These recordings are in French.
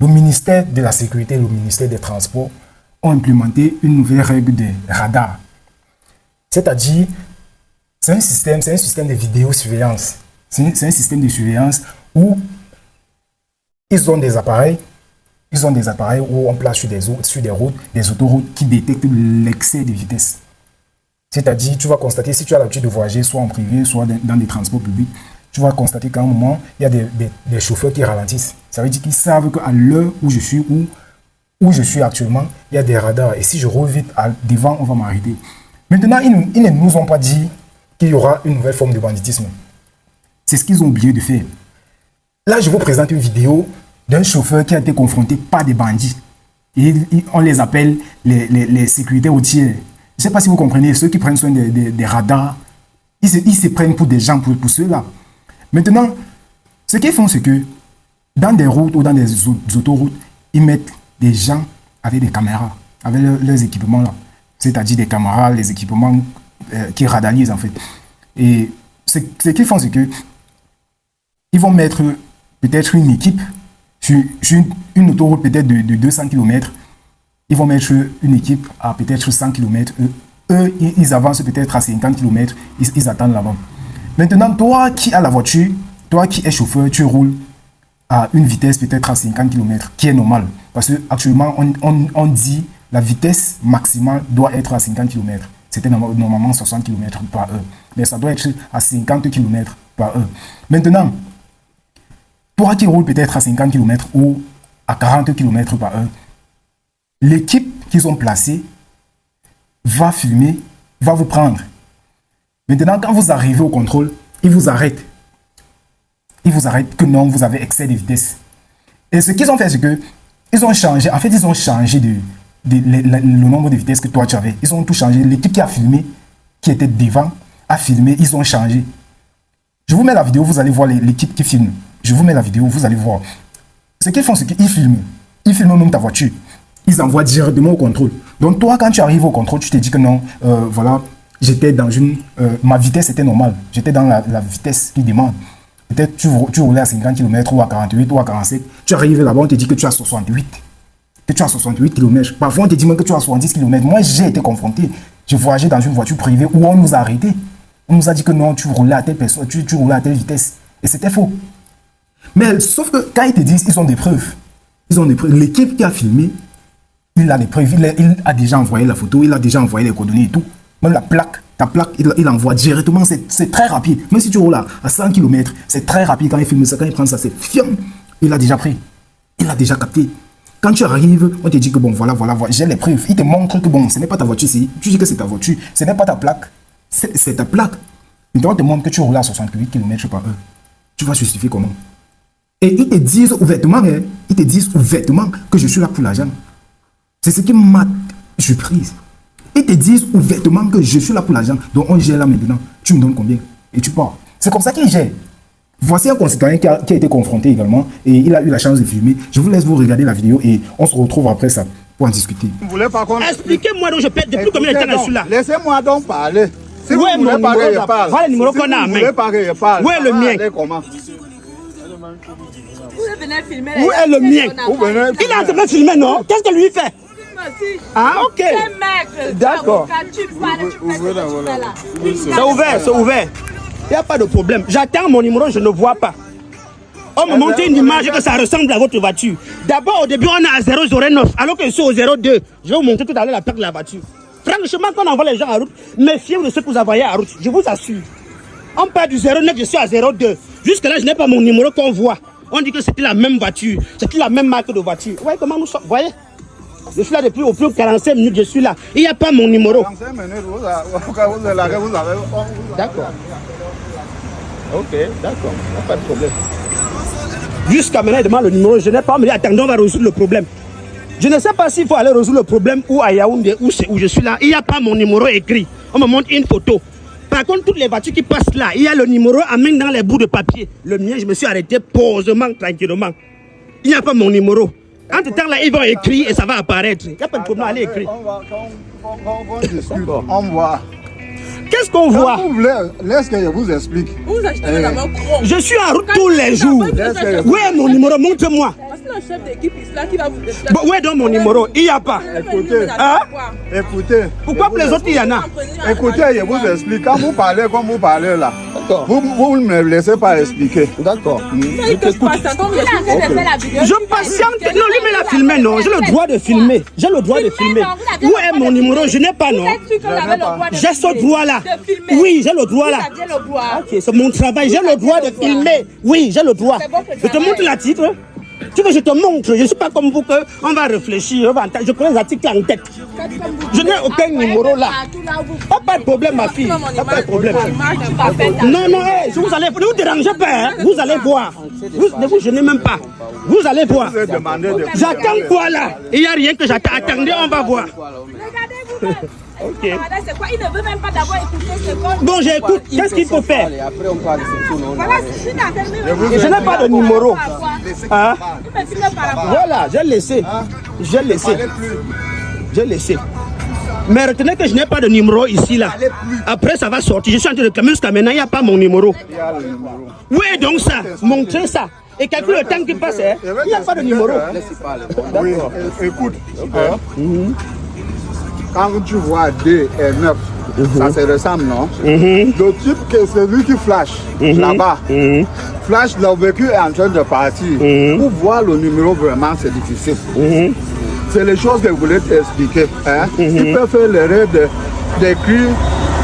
le ministère de la Sécurité et le ministère des Transports ont implémenté une nouvelle règle de radar. C'est-à-dire, c'est un système de vidéosurveillance. C'est un système de surveillance où ils ont des appareils où on place sur des routes, des autoroutes qui détectent l'excès de vitesse. C'est-à-dire, tu vas constater, si tu as l'habitude de voyager, soit en privé, soit dans des transports publics, tu vas constater qu'à un moment, il y a des chauffeurs qui ralentissent. Ça veut dire qu'ils savent qu'à l'heure où je suis, où je suis actuellement, il y a des radars. Et si je roule vite devant, on va m'arrêter. Maintenant, ils ne nous ont pas dit qu'il y aura une nouvelle forme de banditisme. C'est ce qu'ils ont oublié de faire. Là, je vous présente une vidéo d'un chauffeur qui a été confronté par des bandits. Et on les appelle les sécurités routières. Je ne sais pas si vous comprenez, ceux qui prennent soin des radars, ils se prennent pour des gens, pour ceux-là. Maintenant, ce qu'ils font, c'est que dans des routes ou dans des autoroutes, ils mettent des gens avec des caméras, avec leurs équipements là. C'est-à-dire des caméras, les équipements qui radalisent en fait. Et ce qu'ils font, c'est que ils vont mettre peut-être une équipe sur une autoroute peut-être de 200 km. Ils vont mettre une équipe à peut-être 100 km. Eux, ils avancent peut-être à 50 km. Ils attendent là-bas. Maintenant, toi qui as la voiture, toi qui es chauffeur, tu roules à une vitesse peut-être à 50 km, qui est normale. Parce qu'actuellement, on dit la vitesse maximale doit être à 50 km. C'était normalement 60 km par heure. Mais ça doit être à 50 km par heure. Maintenant, toi qui roules peut-être à 50 km ou à 40 km par heure, l'équipe qu'ils ont placée va filmer, va vous prendre. Maintenant, quand vous arrivez au contrôle, ils vous arrêtent. Ils vous arrêtent que non, vous avez excès de vitesse. Et ce qu'ils ont fait, c'est que ils ont changé. En fait, ils ont changé le nombre de vitesses que toi tu avais. Ils ont tout changé. L'équipe qui a filmé, qui était devant, a filmé. Ils ont changé. Je vous mets la vidéo, vous allez voir l'équipe qui filme. Je vous mets la vidéo, vous allez voir. Ce qu'ils font, c'est qu'ils filment. Ils filment même ta voiture. Ils envoient directement au contrôle. Donc toi, quand tu arrives au contrôle, tu te dis que non, voilà, j'étais dans ma vitesse était normale. J'étais dans la vitesse qui demande. Peut-être tu roulais à 50 km ou à 48 ou à 47. Tu arrives là-bas, on te dit que tu as 68. Que tu as 68 km. Parfois, on te dit même que tu as 70 km. Moi, j'ai été confronté. Je voyageais dans une voiture privée où on nous a arrêtés. On nous a dit que non, tu roulais à telle personne, tu roulais à telle vitesse. Et c'était faux. Mais sauf que quand ils te disent, ils ont des preuves. Ils ont des preuves. L'équipe qui a filmé, il a des preuves. Il a déjà envoyé la photo, il a déjà envoyé les coordonnées et tout. Même la plaque, ta plaque, il envoie directement. C'est très rapide. Même si tu roules à 100 km, c'est très rapide. Quand il filme ça, quand il prend ça, c'est fiam. Il a déjà pris. Il a déjà capté. Quand tu arrives, on te dit que bon, voilà, j'ai les preuves. Il te montre que bon, ce n'est pas ta voiture. Tu dis que c'est ta voiture. Ce n'est pas ta plaque. C'est ta plaque. Et donc, on te montre que tu roules à 68 km par heure. Tu vas justifier comment? Et ils te disent ouvertement, que je suis là pour l'argent. C'est ce qui m'a surprise. Ils te disent ouvertement que je suis là pour l'argent. Donc on gère là maintenant. Tu me donnes combien? Et tu pars. C'est comme ça qu'ils gèrent. Voici un concitoyen qui a été confronté également. Et il a eu la chance de filmer. Je vous laisse vous regarder la vidéo et on se retrouve après ça pour en discuter. Expliquez-moi donc je paie depuis combien de temps je suis là. Laissez-moi donc parler. Si où vous est mon voulez parler, numéro? je parle. Voilà le numéro qu'on a en main. Où est le mien? Comment? Où est le mien? Il est en train de filmer, non? Qu'est-ce que lui fait? Ah, ok. D'accord. C'est ouvert. Il n'y a pas de problème. J'attends mon numéro, je ne vois pas. On me montre une image que ça ressemble à votre voiture. D'abord, au début, on est à 009, alors que je suis au 02. Je vais vous montrer tout à l'heure la plaque de la voiture. Franchement, quand on envoie les gens à route, méfiez-vous de ce que vous envoyez à route. Je vous assure. On part du 09, je suis à 02. Jusque-là, je n'ai pas mon numéro qu'on voit. On dit que c'était la même voiture, c'était la même marque de voiture. Vous voyez comment nous sommes? Vous voyez? Je suis là depuis au plus 45 minutes, je suis là. Il n'y a pas mon numéro. 45 minutes, vous avez... D'accord. Ok, d'accord, il n'y a pas de problème. Jusqu'à maintenant, il demande le numéro, je n'ai pas, mais attendons, on va résoudre le problème. Je ne sais pas s'il faut aller résoudre le problème ou à Yaoundé, où c'est où je suis là. Il n'y a pas mon numéro écrit. On me montre une photo. Par contre, toutes les voitures qui passent là, il y a le numéro à main dans les bouts de papier. Le mien, je me suis arrêté posément, tranquillement. Il n'y a pas mon numéro. Entre temps là, ils vont écrire et ça va apparaître. Il n'y a pas de problème, allez écrire. On voit. Qu'est-ce qu'on voit? Vous voulez, laisse que je vous explique. Vous achetez la main chrome. Je suis en route tous les jours. Où est mon numéro? Montre-moi. Parce que le chef d'équipe est là qui va vous déplacer. Bon, où est donc mon numéro? Il n'y a pas. Écoutez, Hein? écoutez. Pourquoi pour les autres il y en a? Écoutez, je vous explique. Quand vous parlez comme vous parlez là, D'accord. vous ne me laissez pas expliquer. D'accord. Je patiente. Non, lui me l'a filmé, non. J'ai le droit de filmer. J'ai le droit de filmer. Où est mon numéro? Je n'ai pas, non. J'ai ce droit-là. Oui, j'ai le droit là. Ok, c'est mon travail. J'ai le droit de filmer. Oui, j'ai le droit. Je te montre l'article. Tu veux que je te montre? Je ne suis pas comme vous que on va réfléchir. Je connais les articles en tête. Je n'ai aucun numéro là. Pas de problème, ma fille. Pas de problème. Non, non, hey, vous allez, ne vous dérangez pas. Hein. Vous allez voir. Ne vous gênez même pas. Vous allez voir. J'attends quoi là? Il n'y a rien que j'attends. Attendez, on va voir. Ok. C'est quoi? Il ne veut même pas d'abord écouter ce qu'on... Bon, j'écoute. Qu'est-ce qu'il faut faire? Après, on parle de ce tour. Voilà, je n'ai pas de numéro. Hein? Voilà, voilà, j'ai laissé. J'ai laissé. J'ai laissé. Mais retenez que je n'ai pas de numéro ici là. Après, ça va sortir. Je suis en train de réclamer jusqu'à maintenant. Il n'y a pas mon numéro. Où est donc ça? Montrez ça. Et calcule le temps qui passe. Hein? Il n'y a pas de numéro. Oui, écoute. Quand tu vois 2 et 9, ça se ressemble, non? Le type que celui qui flash là-bas, flash, le véhicule est en train de partir. Pour voir le numéro, vraiment, c'est difficile. C'est les choses que je voulais t'expliquer. Hein? Il peut faire l'erreur d'écrire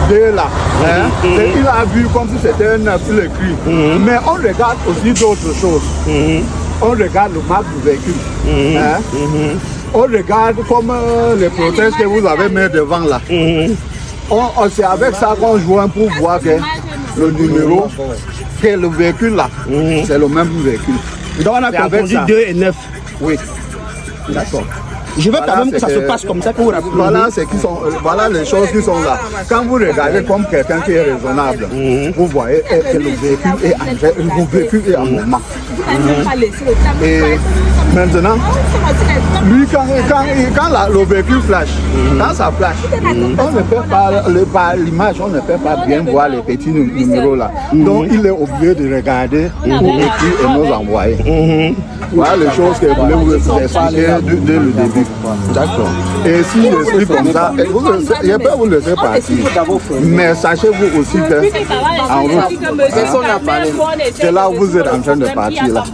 2 là. Hein? Et il a vu comme si c'était un 9 sur l'écrit. Mais on regarde aussi d'autres choses. On regarde le marque du véhicule. Hein? On regarde comme les protèges que vous avez mis devant là. C'est avec ça qu'on joue pour voir que le numéro, que le véhicule là, c'est le même véhicule. Donc on a confondu 2 et 9. Oui. D'accord. Je veux quand même que ça se passe comme ça pour vous rappeler. Voilà les choses qui sont là. Quand vous regardez comme quelqu'un qui est raisonnable, vous voyez que le véhicule est en mouvement. Et maintenant, lui, quand le véhicule flash, quand ça flash, on ne peut pas, par l'image, on ne peut pas bien voir les petits numéros là. Donc il est obligé de regarder pour écrire et nous envoyer. Voilà les choses que je voulais vous expliquer dès le début. D'accord. Et si je explique comme ça, je peux vous laisser partir. Mais sachez-vous aussi que en route, c'est là où vous êtes en train de partir là.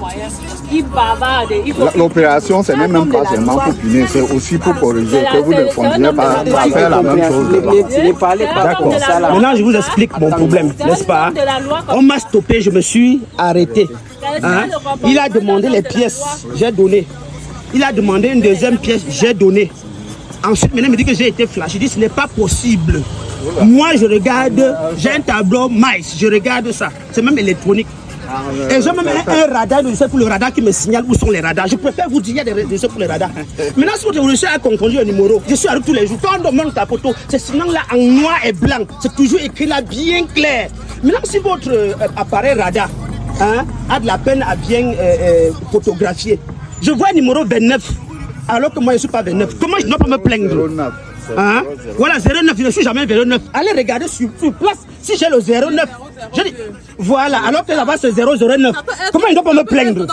L'opération, ce n'est même pas seulement pour punir, c'est aussi pour corriger, que vous ne continuez pas à faire la même chose. D'accord. Maintenant, je vous explique mon problème, n'est-ce pas? On m'a stoppé, je me suis arrêté. Hein? Il a demandé les pièces, j'ai donné. Il a demandé une deuxième pièce, j'ai donné. Ensuite, maintenant, il me dit que j'ai été flash. Je dis, ce n'est pas possible. Moi, je regarde, j'ai un tableau MICE, je regarde ça. C'est même électronique. Et j'ai même un radar, c'est pour le radar qui me signale où sont les radars. Je préfère vous dire, il y a des réseaux pour les radars. Maintenant, si votre révolution a confondu le numéro, je suis avec tous les jours. Quand on demande ta photo, c'est sinon là en noir et blanc. C'est toujours écrit là bien clair. Maintenant, si votre appareil radar a de la peine à bien photographier, je vois un numéro 29, alors que moi je ne suis pas 29. Comment je ne dois pas me plaindre? Hein? Voilà, 09, je ne suis jamais 09. Allez regarder sur place si j'ai le 09. Je dis, voilà, alors que là-bas c'est 009. Comment je ne dois pas me plaindre?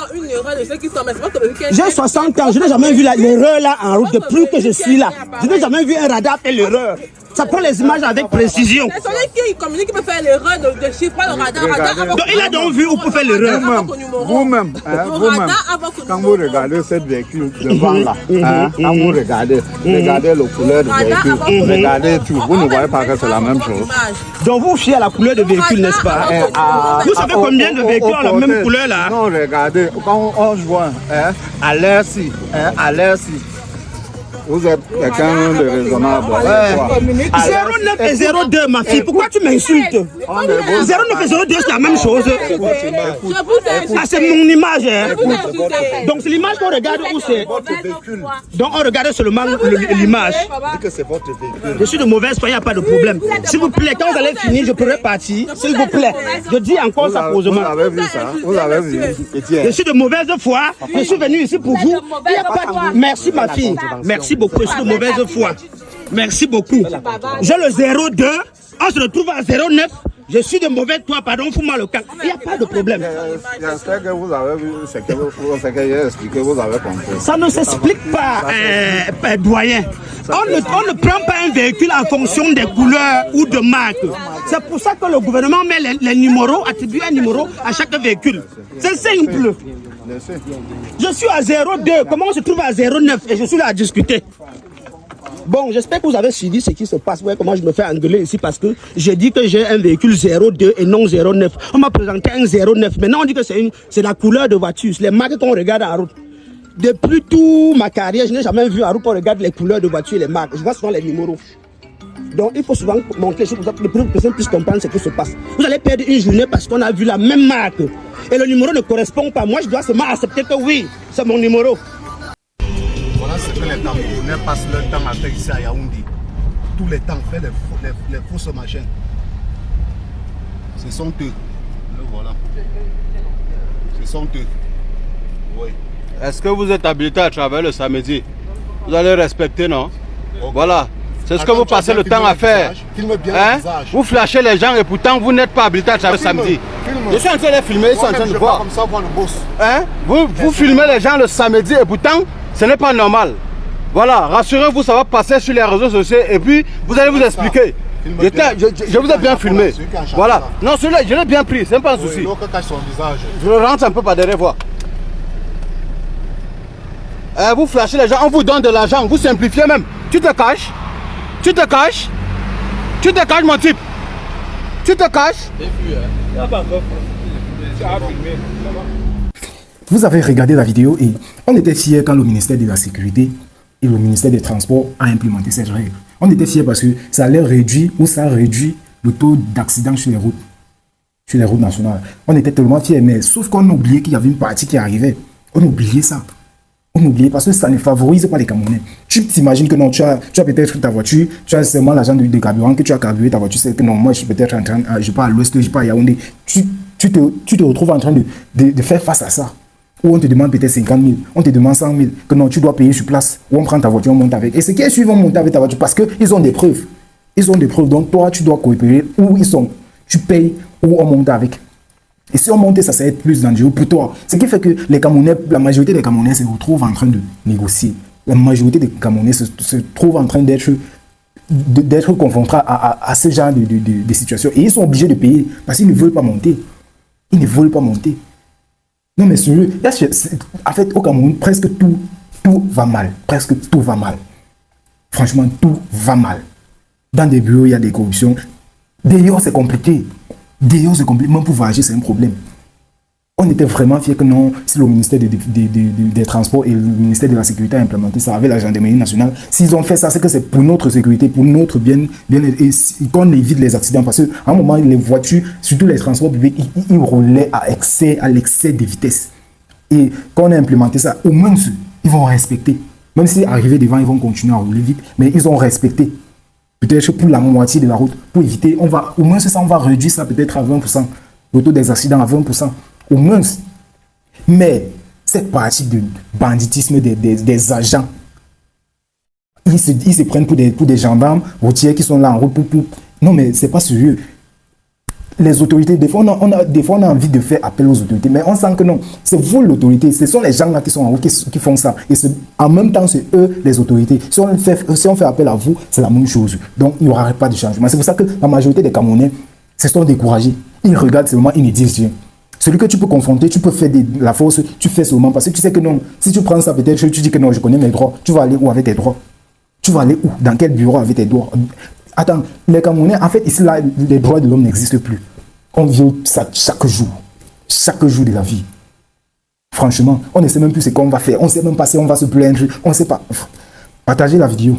J'ai 60 ans, je n'ai jamais vu l'erreur là en route depuis que je suis là. Je n'ai jamais vu un radar faire l'erreur. Ça prend les images avec précision. C'est celui qui communique qui peut faire l'erreur de chiffrer le radar. Donc il a donc vu où peut faire l'erreur. Vous-même, quand vous regardez cette véhicule devant là, quand vous regardez le couleur du véhicule, regardez tout, vous ne voyez pas que c'est la même chose. Donc vous fiez à la couleur de véhicule, n'est-ce pas? Vous savez combien de véhicules ont la même couleur là? Non, regardez, quand on joint à l'air-ci, vous êtes quelqu'un de raisonnable. 09 et 02, ma fille, pourquoi tu m'insultes? 09 et 02, c'est la même chose. Ah, c'est mon image. Hein? Donc c'est l'image qu'on regarde où c'est. Donc on regarde seulement l'image. Je suis de mauvaise foi, il n'y a pas de problème. S'il vous plaît, quand vous allez finir, je pourrai partir. S'il vous plaît. Je dis encore ça posément. Vous avez vu ça? Vous avez vu? Je suis de mauvaise foi. Je suis venu ici pour vous. Il n'y a pas de... Merci ma fille. Merci beaucoup. Je suis de mauvaise foi. Merci beaucoup. J'ai le 02 On se retrouve à 0,9. Je suis de mauvais toi, pardon, fous-moi le camp. Il n'y a pas de problème. J'espère que vous avez vu ce que j'ai expliqué, vous avez compris. Ça ne s'explique pas, doyen. On ne prend pas un véhicule en fonction des couleurs ou de marques. C'est pour ça que le gouvernement met les numéros, attribue un numéro à chaque véhicule. C'est simple. Je suis à 0,2. Comment on se trouve à 0,9 et je suis là à discuter? Bon, j'espère que vous avez suivi ce qui se passe. Ouais, comment je me fais engueuler ici parce que j'ai dit que j'ai un véhicule 0,2 et non 0,9. On m'a présenté un 0,9. Maintenant, on dit que c'est la couleur de voiture. C'est les marques qu'on regarde en route. Depuis toute ma carrière, je n'ai jamais vu en route qu'on regarde les couleurs de voiture et les marques. Je vois souvent les numéros. Donc, il faut souvent montrer les choses pour que les personnes puissent comprendre ce qui se passe. Vous allez perdre une journée parce qu'on a vu la même marque. Et le numéro ne correspond pas. Moi, je dois seulement accepter que oui, c'est mon numéro. Voilà ce que les Camerounais passent leur temps à faire ici à Yaoundé. Tout le temps, faire les fausses machines. Ce sont eux. Le voilà. Ce sont eux. Oui. Est-ce que vous êtes habilité à travailler le samedi? Vous allez respecter, non? Voilà. C'est ce que vous passez le temps à faire. Filme bien hein? le visage. Vous flashez les gens et pourtant vous n'êtes pas habilité à travailler le samedi. Je suis en train de filmer, ils sont en train de voir. Comme ça, voir le boss. Hein? Vous filmez les gens le samedi et pourtant ce n'est pas normal. Voilà, rassurez-vous, ça va passer sur les réseaux sociaux et puis vous allez vous expliquer. Je vous ai bien filmé. Voilà. Non, celui-là, je l'ai bien pris, c'est pas un souci. Je le rentre un peu par derrière voir. Vous flashez les gens, on vous donne de l'argent, vous simplifiez même. Tu te caches? Tu te caches? Tu te caches, mon type? Tu te caches? Vous avez regardé la vidéo et on était fiers quand le ministère de la Sécurité et le ministère des Transports a implémenté cette règle. On était fiers parce que ça allait réduire ou ça réduit le taux d'accidents sur les routes nationales. On était tellement fiers, mais sauf qu'on oubliait qu'il y avait une partie qui arrivait. On oubliait ça. On oubliait parce que ça ne favorise pas les Camerounais. Tu t'imagines que non, tu as peut-être ta voiture, tu as seulement l'argent de carburant, que tu as carburé ta voiture, c'est que non, moi je suis peut-être en train, je pars à l'ouest, je pars à Yaoundé. Tu te retrouves en train de faire face à ça. Ou on te demande peut-être 50 000, on te demande 100 000, que non, tu dois payer sur place. Ou on prend ta voiture, on monte avec. Et ce qui est suivant, on monte avec ta voiture parce qu'ils ont des preuves. Ils ont des preuves, donc toi, tu dois coopérer où ils sont. Tu payes ou on monte avec. Et si on monte, ça va être plus dangereux pour toi. Ce qui fait que les Camerounais, la majorité des Camerounais se retrouvent en train de négocier. La majorité des Camerounais se trouvent en train d'être confrontés à ce genre de situation. Et ils sont obligés de payer parce qu'ils ne veulent pas monter. Ils ne veulent pas monter. Non mais sérieux, en fait au Cameroun, presque tout va mal. Presque tout va mal. Franchement, tout va mal. Dans des bureaux, il y a des corruptions. D'ailleurs, c'est compliqué. D'ailleurs, c'est compliqué. Même pour voyager, c'est un problème. On était vraiment fiers que non, si le ministère des Transports et le ministère de la Sécurité a implémenté ça avec la gendarmerie nationale, s'ils ont fait ça, c'est que c'est pour notre sécurité, pour notre bien et qu'on évite les accidents. Parce qu'à un moment, les voitures, surtout les transports publics, ils roulaient à l'excès de vitesse. Et quand on a implémenté ça, au moins, ils vont respecter. Même si arrivés devant, ils vont continuer à rouler vite, mais ils ont respecté. Peut-être pour la moitié de la route, pour éviter, au moins ça, on va réduire ça peut-être à 20%, le taux des accidents à 20%. Au moins. Mais cette partie de banditisme des agents, ils se prennent pour des gendarmes routiers qui sont là en route pour... Non, mais c'est pas sérieux. Les autorités, des fois, on a envie de faire appel aux autorités, mais on sent que non, c'est vous l'autorité, ce sont les gens là qui sont en route qui font ça. Et en même temps, c'est eux les autorités. Si on fait appel à vous, c'est la même chose. Donc, il n'y aura pas de changement. C'est pour ça que la majorité des Camerounais se sont découragés. Ils regardent seulement, ils ne disent rien. Celui que tu peux confronter, tu peux faire de la force, tu fais seulement parce que tu sais que non, si tu prends ça peut-être, tu dis que non, je connais mes droits, tu vas aller où avec tes droits? Tu vas aller où? Dans quel bureau avec tes droits? Attends, les Camerounais, en fait, ici, là, les droits de l'homme n'existent plus. On viole ça chaque jour de la vie. Franchement, on ne sait même plus ce qu'on va faire, on ne sait même pas si on va se plaindre, on ne sait pas. Partagez la vidéo.